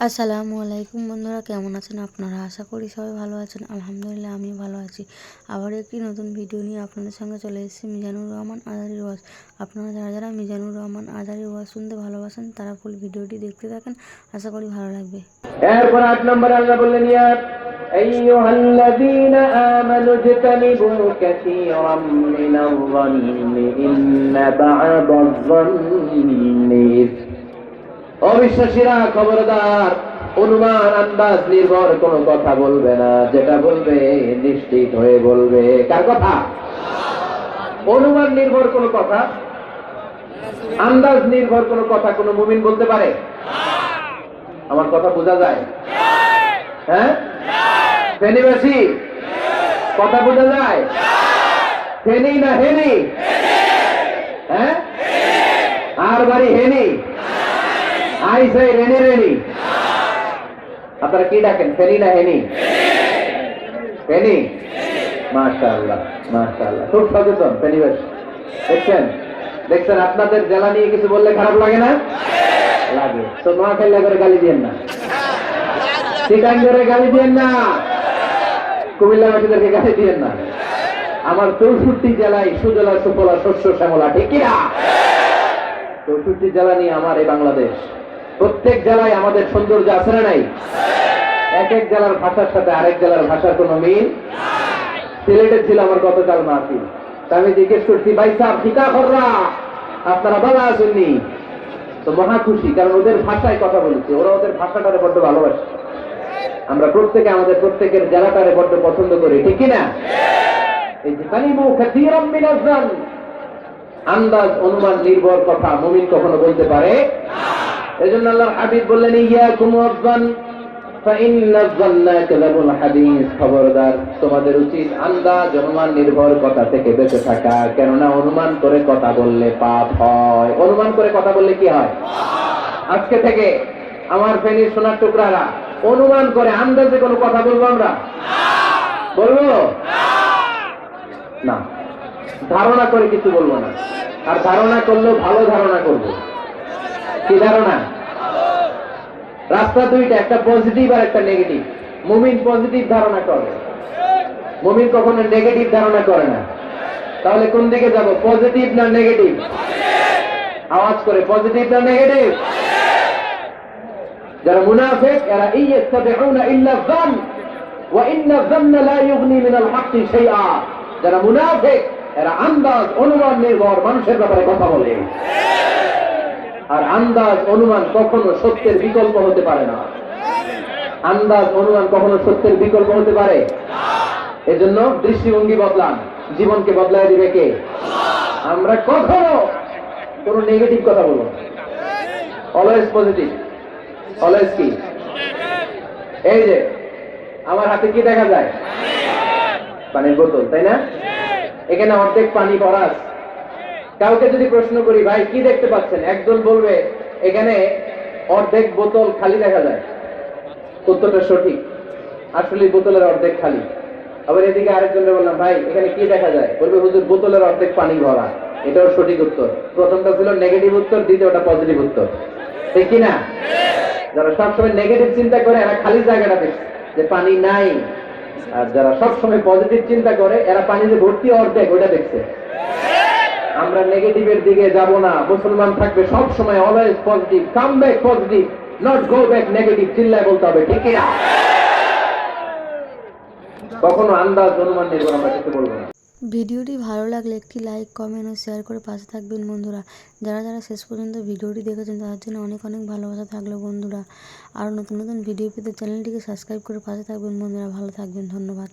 আসসালামু আলাইকুম বন্ধুরা, কেমন আছেন আপনারা? আশা করি সবাই ভালো আছেন। আলহামদুলিল্লাহ আমিও ভালো আছি। আবার একটি নতুন ভিডিও নিয়ে আপনাদের সঙ্গে চলে এসেছি মিজানুর রহমান আজারির ওয়াজ। আপনারা যারা যারা মিজানুর রহমান আজারির ওয়াজ শুনতে ভালোবাসেন তারা ফুল ভিডিওটি দেখতে থাকেন, আশা করি ভালো লাগবে। এরপর 8 নম্বর আল্লাহ বললেন, ইয়া আইয়ুহাল্লাযীনা আমানু ইজতানিবু কাসীরাম মিনায-যন্নি ইন্না বা'দায-যন্নি। অবিশ্বাসীরা খবরদার, অনুমান আন্দাজ নির্ভর কোনো কথা বলবে না, যেটা বলবে নিশ্চিত হয়ে বলবে। কার কথা? অনুমান নির্ভর কোনো কথা, আন্দাজ নির্ভর কোনো কথা কোনো মুমিন বলতে পারে? আমার কথা বোঝা যায়? হ্যাঁ, ফেনীবাসী কথা বোঝা যায়? ফেনী না হেনি? হ্যাঁ, আর বাড়ি হেনি, আইসাই রেনি রেনি। আপনারা কি ডাকেন, ফেনী না হেনি? ফেনী। মাশাআল্লাহ মাশাআল্লাহ, খুব সচেতন ফেনীবাসী। দেখছেন দেখছেন, আপনাদের জেলা নিয়ে কিছু বললে খারাপ লাগে না? লাগে। তো নোয়াখালী করে গালি দিয়েন না, চিটাঙ্গেরে গালি দিয়েন না, কুমিল্লাবাসীদেরকে গালি দিয়েন না। আমার 64 জেলায় সুজলা সুফলা শস্য শ্যামলা, ঠিক কিনা? 64 জেলা নিয়ে আমার এই বাংলাদেশ। প্রত্যেক জেলায় আমাদের সৌন্দর্য আছে না নাই? এক এক জেলার ভাষার সাথে আরেক জেলার ভাষার কোনো মিল। সিলেটে ছিল আমার গতকাল মাহফিল, আমি জিজ্ঞেস করছি, ভাই সাহেব ঠিকা কররা আপনারা ভালো আসেননি? তো মহা খুশি, কারণ ওদের ভাষায় কথা বলেছে, ওরা ওদের ভাষাটারে বড্ড ভালোবাসে। আমরা প্রত্যেকে আমাদের প্রত্যেকের জেলাটারে বড্ড পছন্দ করি, ঠিক কিনা? এই যে কালিমু কাসীরাম মিনায-যন্ন, আন্দাজ অনুমান নির্ভর কথা মুমিন কখনো বলতে পারে না। এজন্য আল্লাহর হাবিব বললেন, ইয়াকুম ওয়ায-যন্ন ফাইন্নায-যন্না কাযাবুল হাদীস। খবরদার, তোমাদের উচিত আন্দাজ অনুমান নির্ভর কথা থেকে বেঁচে থাকা, কেননা অনুমান করে কথা বললে পাপ হয়। অনুমান করে কথা বললে কি হয়? আজকে থেকে আমার ফেনীর সোনার টুকরারা অনুমান করে আন্দাজে কোনো কথা বলবো আমরা? বলবো না। ধারণা করে কিছু বলবো না, আর ধারণা করলেও ভালো ধারণা করব। কি ধারণা? রাস্তা দুইটা, একটা পজিটিভ আর একটা নেগেটিভ। মুমিন পজিটিভ ধারণা করে, মুমিন কখনো নেগেটিভ ধারণা করে না। তাহলে কোন দিকে যাব, পজিটিভ না নেগেটিভ? আওয়াজ করে, পজিটিভ না নেগেটিভ? যারা মুনাফিক এরা ইয়াত্তাবিউনা ইল্লা যন ওয়া ইন্না যন্না লা ইউগনি মিনাল হক্কি শাইআ। যারা মুনাফিক এরা আন্দাজ অনুমান নির্ভর মানুষের ব্যাপারে কথা বলে, আর আন্দাজ অনুমান কখনো সত্যের বিকল্প হতে পারে না। আন্দাজ অনুমান কখনো সত্যের বিকল্প হতে পারে? এজন্য দৃষ্টিভঙ্গি বদলান, জীবনকে বদলায় দিবে কে? আমরা কখনো কোনো নেগেটিভ কথা বলবো না, অলওয়েজ পজিটিভ। অলওয়েজ কি? এই যে আমার হাতে কি দেখা যায়? পানির বোতল, তাই না? এখানে অর্ধেক পানি ভরা আছে। কাউকে যদি প্রশ্ন করি, ভাই কি দেখতে পাচ্ছেন, একজন বলবে এখানে অর্ধেক বোতল খালি দেখা যায়। উত্তরটা সঠিক, আসলে বোতলের অর্ধেক খালি। আবার এদিকে আরেকজনকে বললাম, ভাই এখানে কি দেখা যায়, বলবে হুজুর বোতলের অর্ধেক পানি ভরা। এটাও সঠিক উত্তর। প্রথমটা ছিল নেগেটিভ উত্তর, দ্বিতীয়টা পজিটিভ উত্তর, ঠিক কিনা? যারা সবসময় নেগেটিভ চিন্তা করে এরা খালি জায়গাটা দেখছে যে পানি নাই, আর যারা সবসময় পজিটিভ চিন্তা করে এরা পানি যে ভর্তি অর্ধেক ওইটা দেখছে। আমরা নেগেটিভের দিকে যাব না, মুসলমান থাকবে সব সময় always positive, come back positive, not go back negative. চিল্লায় বলতে হবে, ঠিক কিনা? কখনো আন্দাজ অনুমান নির্ভর আমরা কিছু বলবো না। ভিডিওটি ভালো লাগলে একটি লাইক, কমেন্ট ও শেয়ার করে পাশে থাকবেন বন্ধুরা। যারা যারা শেষ পর্যন্ত ভিডিওটি দেখেছেন তাদের জন্য অনেক অনেক ভালোবাসা থাকলো বন্ধুরা। আরও নতুন নতুন ভিডিও পেতে চ্যানেলটিকে সাবস্ক্রাইব করে পাশে থাকবেন বন্ধুরা। ভালো থাকবেন, ধন্যবাদ।